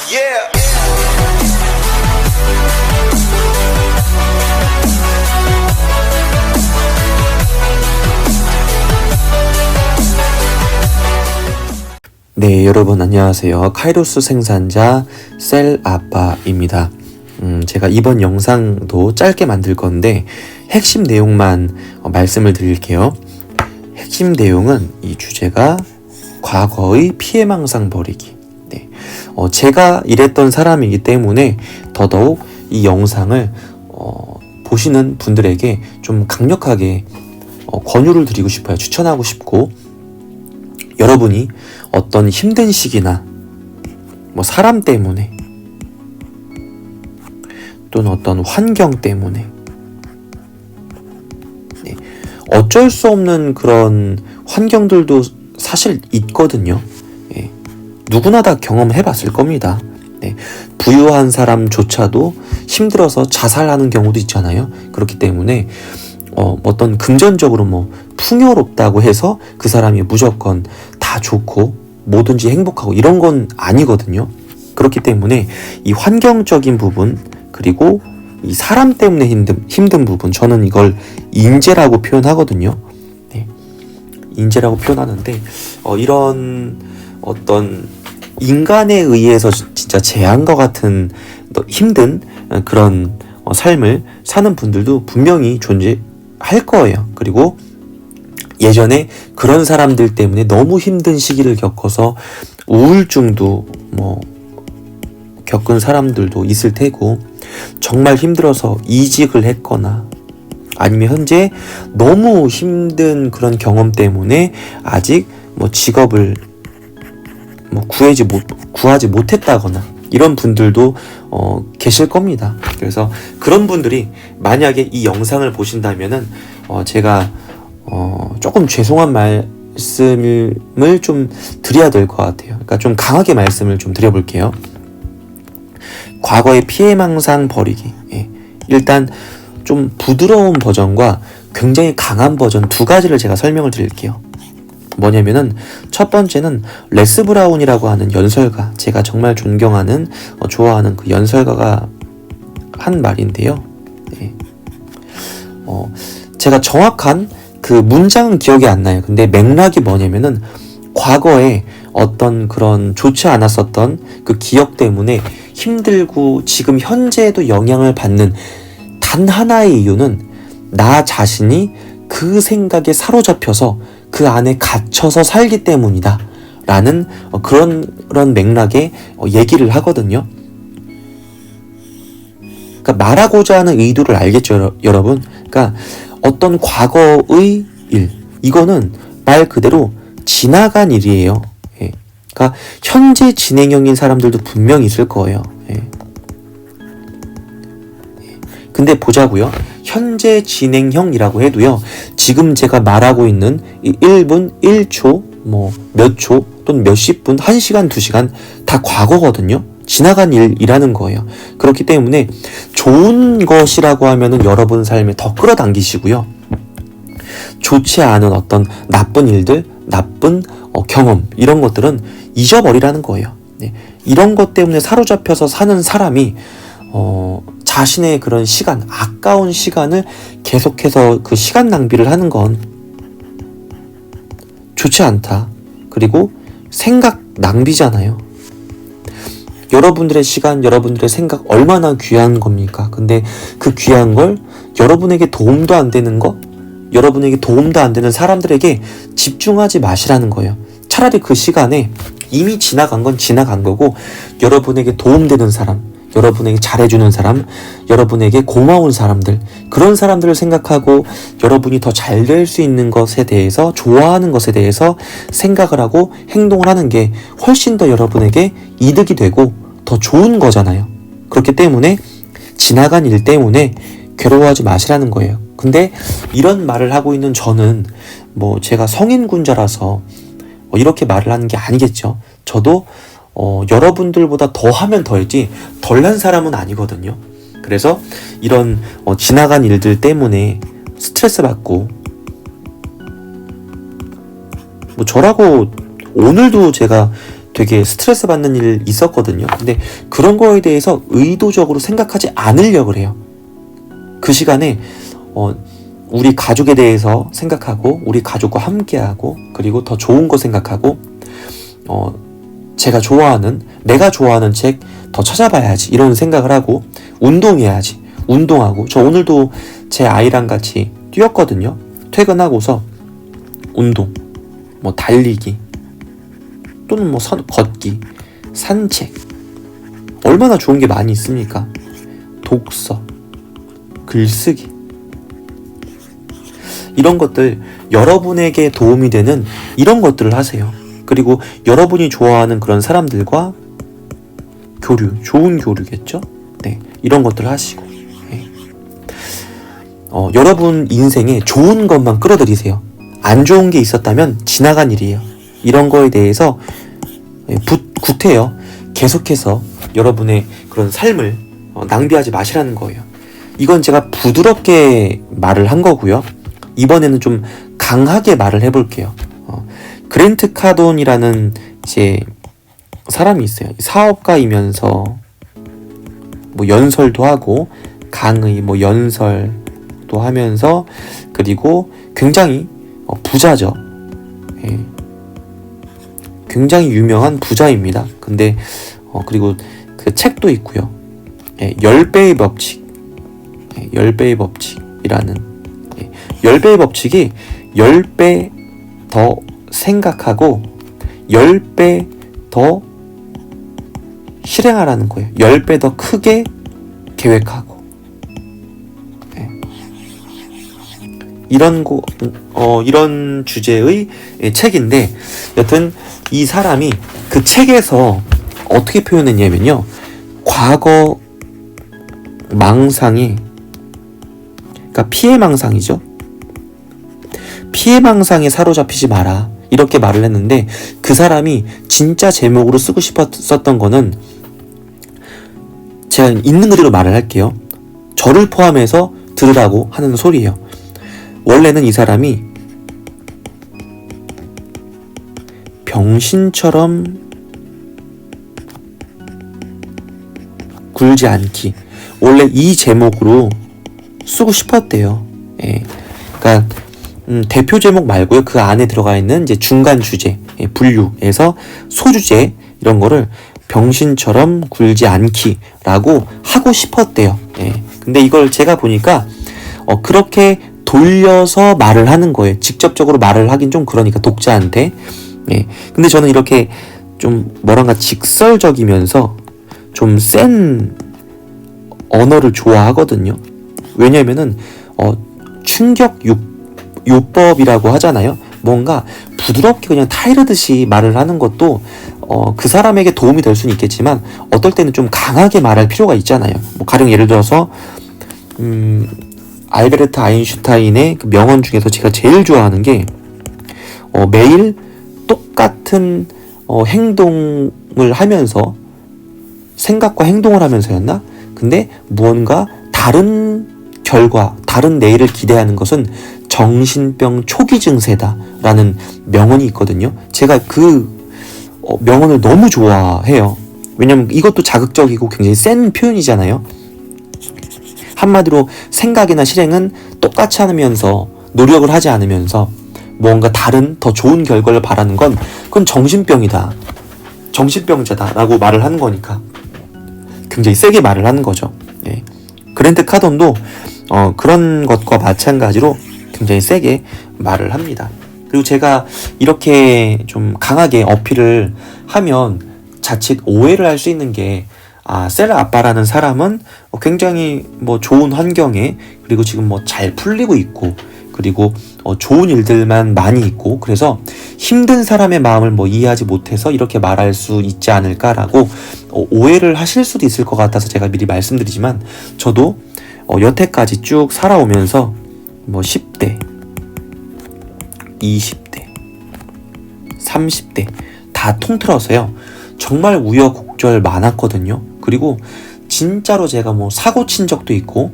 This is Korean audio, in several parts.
Yeah. 네, 여러분 안녕하세요. 카이로스 생산자 셀아빠입니다. 제가 이번 영상도 짧게 만들 건데 핵심 내용만 말씀을 드릴게요. 핵심 내용은 이 주제가 과거의 피해망상 버리기. 네. 제가 이랬던 사람이기 때문에 더더욱 이 영상을 보시는 분들에게 좀 강력하게 권유를 드리고 싶어요. 추천하고 싶고, 여러분이 어떤 힘든 시기나 사람 때문에 또는 어떤 환경 때문에 어쩔 수 없는 그런 환경들도 사실 있거든요. 누구나 다 경험해 봤을 겁니다. 부유한 사람조차도 힘들어서 자살하는 경우도 있잖아요. 그렇기 때문에 어떤 금전적으로 풍요롭다고 해서 그 사람이 무조건 다 좋고 뭐든지 행복하고 이런 건 아니거든요. 그렇기 때문에 이 환경적인 부분, 그리고 이 사람 때문에 힘든 부분, 저는 이걸 인재라고 표현하거든요. 인재라고 표현하는데 이런 어떤 인간에 의해서 진짜 재앙과 같은 힘든 그런 삶을 사는 분들도 분명히 존재할 거예요. 그리고 예전에 그런 사람들 때문에 너무 힘든 시기를 겪어서 우울증도 겪은 사람들도 있을 테고, 정말 힘들어서 이직을 했거나 아니면 현재 너무 힘든 그런 경험 때문에 아직 직업을 구하지 못했다거나 이런 분들도 계실 겁니다. 그래서 그런 분들이 만약에 이 영상을 보신다면은 제가 조금 죄송한 말씀을 좀 드려야 될 것 같아요. 그러니까 좀 강하게 말씀을 좀 드려볼게요. 과거의 피해망상 버리기. 일단 좀 부드러운 버전과 굉장히 강한 버전 두 가지를 제가 설명을 드릴게요. 뭐냐면은 첫 번째는 레스 브라운이라고 하는 연설가, 제가 정말 존경하는 좋아하는 그 연설가가 한 말인데요. 제가 정확한 그 문장은 기억이 안 나요. 근데 맥락이 뭐냐면은 과거에 어떤 그런 좋지 않았었던 그 기억 때문에 힘들고 지금 현재에도 영향을 받는 단 하나의 이유는 나 자신이 그 생각에 사로잡혀서 그 안에 갇혀서 살기 때문이다 라는 그런 맥락의 얘기를 하거든요. 그러니까 말하고자 하는 의도를 알겠죠, 여러분? 그러니까 어떤 과거의 일, 이거는 말 그대로 지나간 일이에요. 그러니까 현재 진행형인 사람들도 분명히 있을 거예요. 근데 보자고요. 현재 진행형이라고 해도요, 지금 제가 말하고 있는 이 1분, 1초, 몇 초, 또는 몇십 분, 1시간, 2시간 다 과거거든요. 지나간 일이라는 거예요. 그렇기 때문에 좋은 것이라고 하면은 여러분 삶에 더 끌어당기시고요. 좋지 않은 어떤 나쁜 일들, 나쁜 경험, 이런 것들은 잊어버리라는 거예요. 이런 것 때문에 사로잡혀서 사는 사람이 자신의 그런 시간, 아까운 시간을 계속해서 그 시간 낭비를 하는 건 좋지 않다. 그리고 생각 낭비잖아요. 여러분들의 시간, 여러분들의 생각 얼마나 귀한 겁니까? 근데 그 귀한 걸 여러분에게 도움도 안 되는 거, 여러분에게 도움도 안 되는 사람들에게 집중하지 마시라는 거예요. 차라리 그 시간에 이미 지나간 건 지나간 거고, 여러분에게 도움되는 사람, 여러분에게 잘해주는 사람, 여러분에게 고마운 사람들, 그런 사람들을 생각하고 여러분이 더 잘 될 수 있는 것에 대해서, 좋아하는 것에 대해서 생각을 하고 행동을 하는 게 훨씬 더 여러분에게 이득이 되고 더 좋은 거잖아요. 그렇기 때문에 지나간 일 때문에 괴로워하지 마시라는 거예요. 근데 이런 말을 하고 있는 저는 제가 성인군자라서 이렇게 말을 하는 게 아니겠죠. 저도 여러분들보다 더 하면 더했지 덜난 사람은 아니거든요. 그래서 이런 지나간 일들 때문에 스트레스 받고, 저라고 오늘도 제가 되게 스트레스 받는 일 있었거든요. 근데 그런 거에 대해서 의도적으로 생각하지 않으려고 그래요. 그 시간에 우리 가족에 대해서 생각하고 우리 가족과 함께하고 그리고 더 좋은 거 생각하고 내가 좋아하는 책 더 찾아봐야지 이런 생각을 하고 운동해야지 운동하고 저 오늘도 제 아이랑 같이 뛰었거든요. 퇴근하고서 운동 뭐 달리기 또는 뭐 걷기 산책 얼마나 좋은 게 많이 있습니까? 독서 글쓰기 이런 것들 여러분에게 도움이 되는 이런 것들을 하세요. 그리고 여러분이 좋아하는 그런 사람들과 좋은 교류겠죠? 네, 이런 것들을 하시고 네. 여러분 인생에 좋은 것만 끌어들이세요. 안 좋은 게 있었다면 지나간 일이에요. 이런 거에 대해서 구태여 계속해서 여러분의 그런 삶을 낭비하지 마시라는 거예요. 이건 제가 부드럽게 말을 한 거고요. 이번에는 좀 강하게 말을 해볼게요. 그랜트 카돈이라는 이제 사람이 있어요. 사업가이면서 뭐 연설도 하고 강의 뭐 연설도 하면서 그리고 굉장히 부자죠. 예. 굉장히 유명한 부자입니다. 근데 그리고 그 책도 있고요. 예, 10배의 법칙. 예, 10배의 법칙이라는 10배의 법칙이 10배 더 생각하고 10배 더 실행하라는 거예요. 10배 더 크게 계획하고 네. 이런 주제의 책인데 여튼 이 사람이 그 책에서 어떻게 표현했냐면요. 과거 망상이 그러니까 피해망상이죠. 피해망상에 사로잡히지 마라 이렇게 말을 했는데 그 사람이 진짜 제목으로 쓰고 싶었던 거는 제가 있는 그대로 말을 할게요. 저를 포함해서 들으라고 하는 소리예요. 원래는 이 사람이 병신처럼 굴지 않기 원래 이 제목으로 쓰고 싶었대요. 예. 그러니까 대표 제목 말고요. 그 안에 들어가 있는 이제 중간 주제, 분류에서 소주제 이런 거를 병신처럼 굴지 않기라고 하고 싶었대요. 예. 근데 이걸 제가 보니까 그렇게 돌려서 말을 하는 거예요. 직접적으로 말을 하긴 좀 그러니까 독자한테. 예. 근데 저는 이렇게 좀 뭐랄까 직설적이면서 좀 센 언어를 좋아하거든요. 왜냐면은 충격 요법이라고 하잖아요. 뭔가 부드럽게 그냥 타이르듯이 말을 하는 것도 그 사람에게 도움이 될 수는 있겠지만 어떨 때는 좀 강하게 말할 필요가 있잖아요. 뭐 가령 예를 들어서 알베르트 아인슈타인의 그 명언 중에서 제가 제일 좋아하는 게 매일 똑같은 행동을 하면서 생각과 행동을 하면서였나? 근데 무언가 다른 결과, 다른 내일을 기대하는 것은 정신병 초기 증세다라는 명언이 있거든요. 제가 그 명언을 너무 좋아해요. 왜냐면 이것도 자극적이고 굉장히 센 표현이잖아요. 한마디로 생각이나 실행은 똑같이 하면서 노력을 하지 않으면서 뭔가 다른 더 좋은 결과를 바라는 건 그건 정신병이다. 정신병자다라고 말을 하는 거니까 굉장히 세게 말을 하는 거죠. 예. 그랜트 카돈도 그런 것과 마찬가지로 굉장히 세게 말을 합니다. 그리고 제가 이렇게 좀 강하게 어필을 하면 자칫 오해를 할 수 있는 게 셀 아빠라는 사람은 굉장히 뭐 좋은 환경에 그리고 지금 뭐 잘 풀리고 있고 그리고 좋은 일들만 많이 있고 그래서 힘든 사람의 마음을 뭐 이해하지 못해서 이렇게 말할 수 있지 않을까라고 오해를 하실 수도 있을 것 같아서 제가 미리 말씀드리지만 저도 여태까지 쭉 살아오면서 뭐 10대, 20대, 30대 다 통틀어서요. 정말 우여곡절 많았거든요. 그리고 진짜로 제가 뭐 사고 친 적도 있고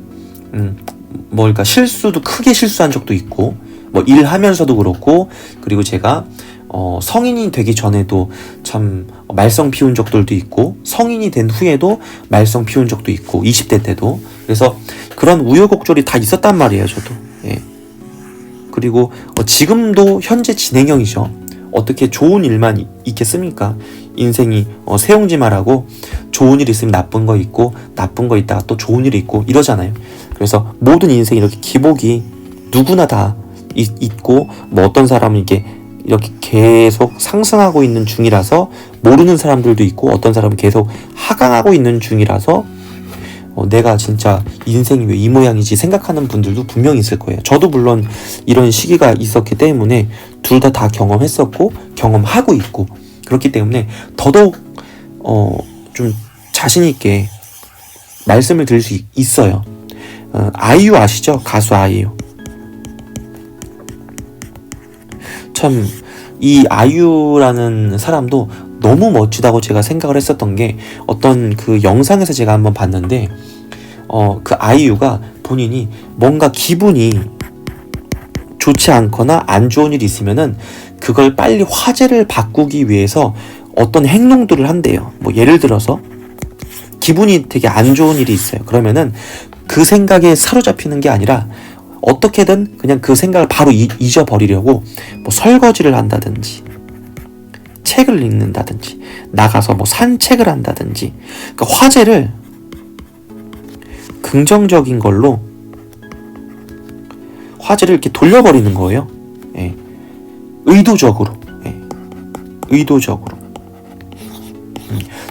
그러니까 실수도 크게 실수한 적도 있고 뭐 일하면서도 그렇고 그리고 제가 성인이 되기 전에도 참 말썽 피운 적들도 있고 성인이 된 후에도 말썽 피운 적도 있고 20대 때도. 그래서 그런 우여곡절이 다 있었단 말이에요, 저도. 예. 그리고 지금도 현재 진행형이죠. 어떻게 좋은 일만 있겠습니까? 인생이 세옹지마라고 좋은 일 있으면 나쁜 거 있고 나쁜 거 있다가 또 좋은 일이 있고 이러잖아요. 그래서 모든 인생이 이렇게 기복이 누구나 다 있고 뭐 어떤 사람은 이렇게 계속 상승하고 있는 중이라서 모르는 사람들도 있고 어떤 사람은 계속 하강하고 있는 중이라서 내가 진짜 인생이 왜 이 모양이지 생각하는 분들도 분명히 있을 거예요. 저도 물론 이런 시기가 있었기 때문에 둘 다 경험했었고 경험하고 있고 그렇기 때문에 더더욱 좀 자신 있게 말씀을 드릴 수 있어요. 아이유 아시죠? 가수 아이유. 참 이 아이유라는 사람도 너무 멋지다고 제가 생각을 했었던 게 어떤 그 영상에서 제가 한번 봤는데 그 아이유가 본인이 뭔가 기분이 좋지 않거나 안 좋은 일이 있으면은 그걸 빨리 화제를 바꾸기 위해서 어떤 행동들을 한대요. 뭐 예를 들어서 기분이 되게 안 좋은 일이 있어요. 그러면은 그 생각에 사로잡히는 게 아니라 어떻게든 그냥 그 생각을 바로 잊어버리려고 뭐 설거지를 한다든지 책을 읽는다든지 나가서 뭐 산책을 한다든지 그러니까 화제를 긍정적인 걸로 화제를 이렇게 돌려버리는 거예요. 예. 의도적으로. 예. 의도적으로.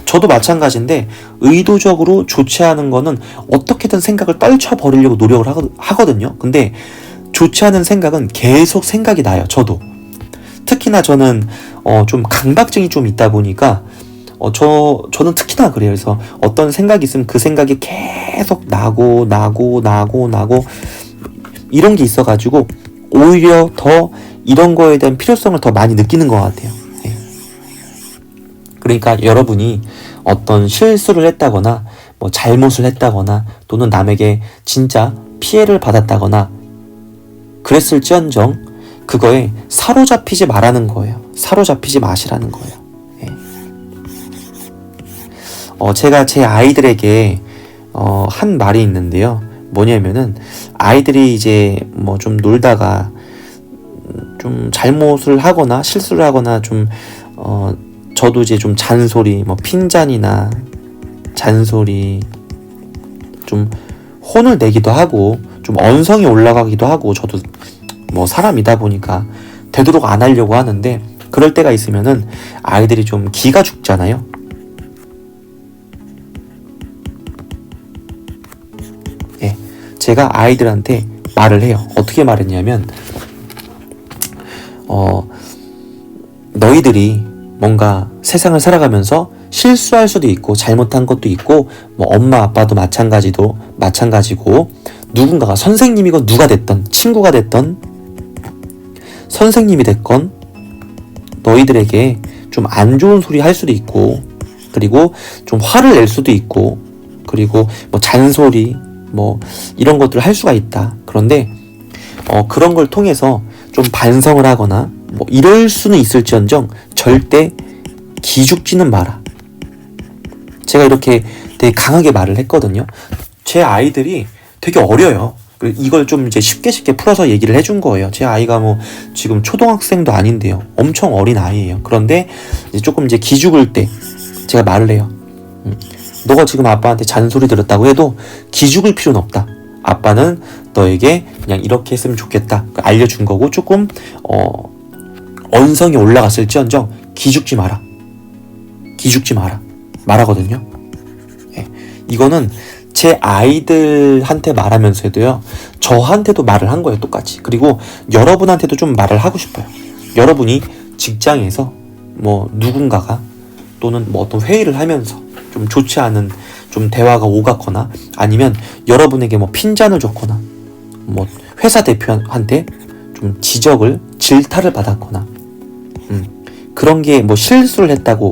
저도 마찬가지인데 의도적으로 좋지 않은 거는 어떻게든 생각을 떨쳐버리려고 노력을 하거든요. 근데 좋지 않은 생각은 계속 생각이 나요. 저도. 특히나 저는 좀 강박증이 좀 있다 보니까 저는 특히나 그래요. 그래서 어떤 생각이 있으면 그 생각이 계속 나고 이런 게 있어가지고 오히려 더 이런 거에 대한 필요성을 더 많이 느끼는 것 같아요. 네. 그러니까 여러분이 어떤 실수를 했다거나 뭐 잘못을 했다거나 또는 남에게 진짜 피해를 받았다거나 그랬을지언정 그거에 사로잡히지 말라는 거예요. 사로잡히지 마시라는 거예요. 네. 제가 제 아이들에게 한 말이 있는데요. 뭐냐면은 아이들이 이제 뭐 좀 놀다가 좀 잘못을 하거나 실수를 하거나 좀 저도 이제 좀 잔소리 뭐 핀잔이나 잔소리 좀 혼을 내기도 하고 좀 언성이 올라가기도 하고 저도 뭐 사람이다 보니까 되도록 안 하려고 하는데 그럴 때가 있으면은 아이들이 좀 기가 죽잖아요. 예, 제가 아이들한테 말을 해요. 어떻게 말했냐면 너희들이 뭔가 세상을 살아가면서 실수할 수도 있고 잘못한 것도 있고 뭐 엄마 아빠도 마찬가지고 누군가가 선생님이건 누가 됐던 친구가 됐던 선생님이 됐건 너희들에게 좀 안 좋은 소리 할 수도 있고 그리고 좀 화를 낼 수도 있고 그리고 뭐 잔소리 뭐 이런 것들을 할 수가 있다. 그런데 그런 걸 통해서 좀 반성을 하거나 뭐 이럴 수는 있을지언정 절대 기죽지는 마라. 제가 이렇게 되게 강하게 말을 했거든요. 제 아이들이 되게 어려요. 이걸 좀 이제 쉽게 풀어서 얘기를 해준 거예요. 제 아이가 뭐 지금 초등학생도 아닌데요. 엄청 어린 아이예요. 그런데 이제 조금 이제 기죽을 때 제가 말을 해요. 너가 지금 아빠한테 잔소리 들었다고 해도 기죽을 필요는 없다. 아빠는 너에게 그냥 이렇게 했으면 좋겠다 알려준 거고 조금 언성이 올라갔을지언정 기죽지 마라 말하거든요. 예. 이거는 제 아이들한테 말하면서도요 저한테도 말을 한 거예요. 똑같이. 그리고 여러분한테도 좀 말을 하고 싶어요. 여러분이 직장에서 뭐 누군가가 또는 뭐 어떤 회의를 하면서 좀 좋지 않은 좀 대화가 오갔거나 아니면 여러분에게 뭐 핀잔을 줬거나 뭐 회사 대표한테 좀 질타를 받았거나 그런 게 뭐 실수를 했다고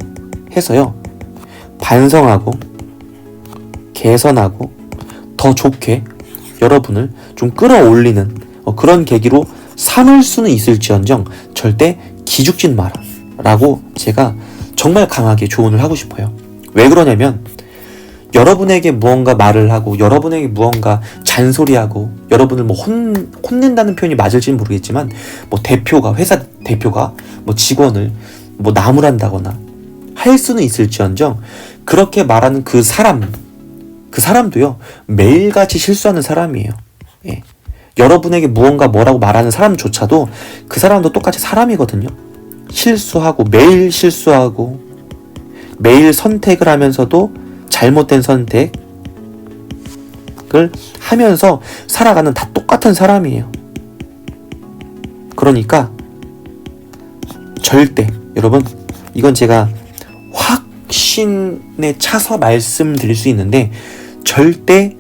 해서요 반성하고 개선하고 더 좋게 여러분을 좀 끌어올리는 그런 계기로 삼을 수는 있을지언정 절대 기죽진 마라 라고 제가 정말 강하게 조언을 하고 싶어요. 왜 그러냐면 여러분에게 무언가 말을 하고 여러분에게 무언가 잔소리하고 여러분을 뭐 혼낸다는 표현이 맞을지는 모르겠지만 뭐 회사 대표가 뭐 직원을 뭐 나무란다거나 할 수는 있을지언정 그렇게 말하는 그 사람도요 매일같이 실수하는 사람이에요. 예. 여러분에게 무언가 뭐라고 말하는 사람조차도 그 사람도 똑같이 사람이거든요. 매일 실수하고 매일 선택을 하면서도 잘못된 선택을 하면서 살아가는 다 똑같은 사람이에요. 그러니까 절대 여러분 이건 제가 확신에 차서 말씀드릴 수 있는데 절대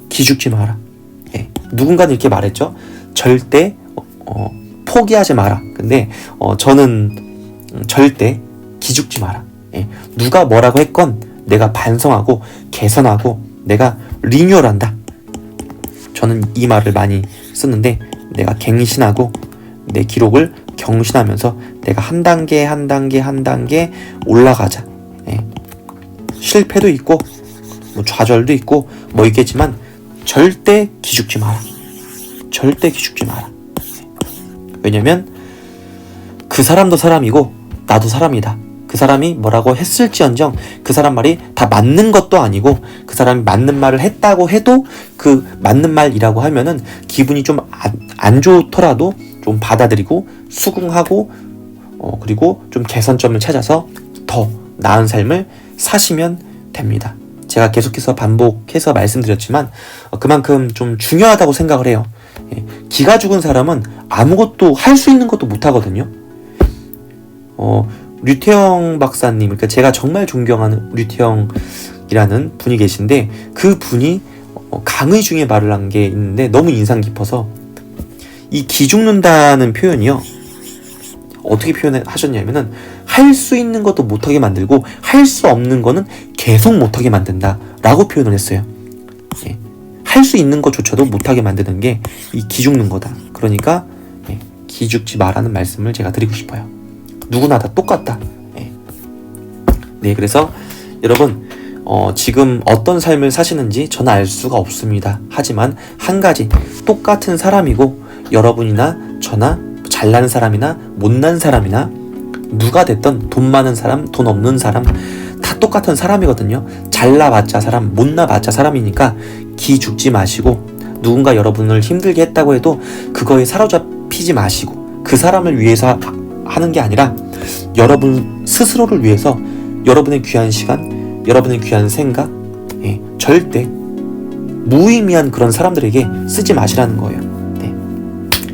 기죽지 마라. 예. 누군가는 이렇게 말했죠. 절대 포기하지 마라. 근데 저는 절대 기죽지 마라. 예. 누가 뭐라고 했건 내가 반성하고 개선하고 내가 리뉴얼한다. 저는 이 말을 많이 쓰는데 내가 갱신하고 내 기록을 경신하면서 내가 한 단계 올라가자. 예. 실패도 있고 뭐 좌절도 있고 뭐 있겠지만 절대 기죽지 마라. 절대 기죽지 마라. 왜냐면 그 사람도 사람이고 나도 사람이다. 그 사람이 뭐라고 했을지언정 그 사람 말이 다 맞는 것도 아니고 그 사람이 맞는 말을 했다고 해도 그 맞는 말이라고 하면은 기분이 좀 안 좋더라도 좀 받아들이고 수긍하고 그리고 좀 개선점을 찾아서 더 나은 삶을 사시면 됩니다. 제가 계속해서 반복해서 말씀드렸지만 그만큼 좀 중요하다고 생각을 해요. 예, 기가 죽은 사람은 아무것도 할 수 있는 것도 못 하거든요. 류태영 박사님, 그러니까 제가 정말 존경하는 류태영이라는 분이 계신데 그 분이 강의 중에 말을 한 게 있는데 너무 인상 깊어서 이 기죽는다는 표현이요. 어떻게 표현하셨냐면은 할 수 있는 것도 못하게 만들고 할 수 없는 거는 계속 못하게 만든다 라고 표현을 했어요. 예. 할 수 있는 것조차도 못하게 만드는 게 이 기죽는 거다. 그러니까 예. 기죽지 마라는 말씀을 제가 드리고 싶어요. 누구나 다 똑같다. 예. 네, 그래서 여러분 지금 어떤 삶을 사시는지 저는 알 수가 없습니다. 하지만 한 가지 똑같은 사람이고 여러분이나 저나 잘난 사람이나 못난 사람이나 누가 됐던 돈 많은 사람, 돈 없는 사람 다 똑같은 사람이거든요. 잘나봤자 사람, 못나봤자 사람이니까 기죽지 마시고 누군가 여러분을 힘들게 했다고 해도 그거에 사로잡히지 마시고 그 사람을 위해서 하는 게 아니라 여러분 스스로를 위해서 여러분의 귀한 시간, 여러분의 귀한 생각 절대 무의미한 그런 사람들에게 쓰지 마시라는 거예요. 네.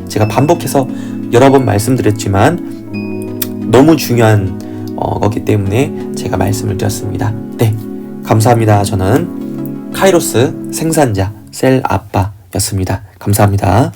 제가 반복해서 여러 번 말씀드렸지만 너무 중요한 거기 때문에 제가 말씀을 드렸습니다. 네, 감사합니다. 저는 카이로스 생산자 셀 아빠였습니다. 감사합니다.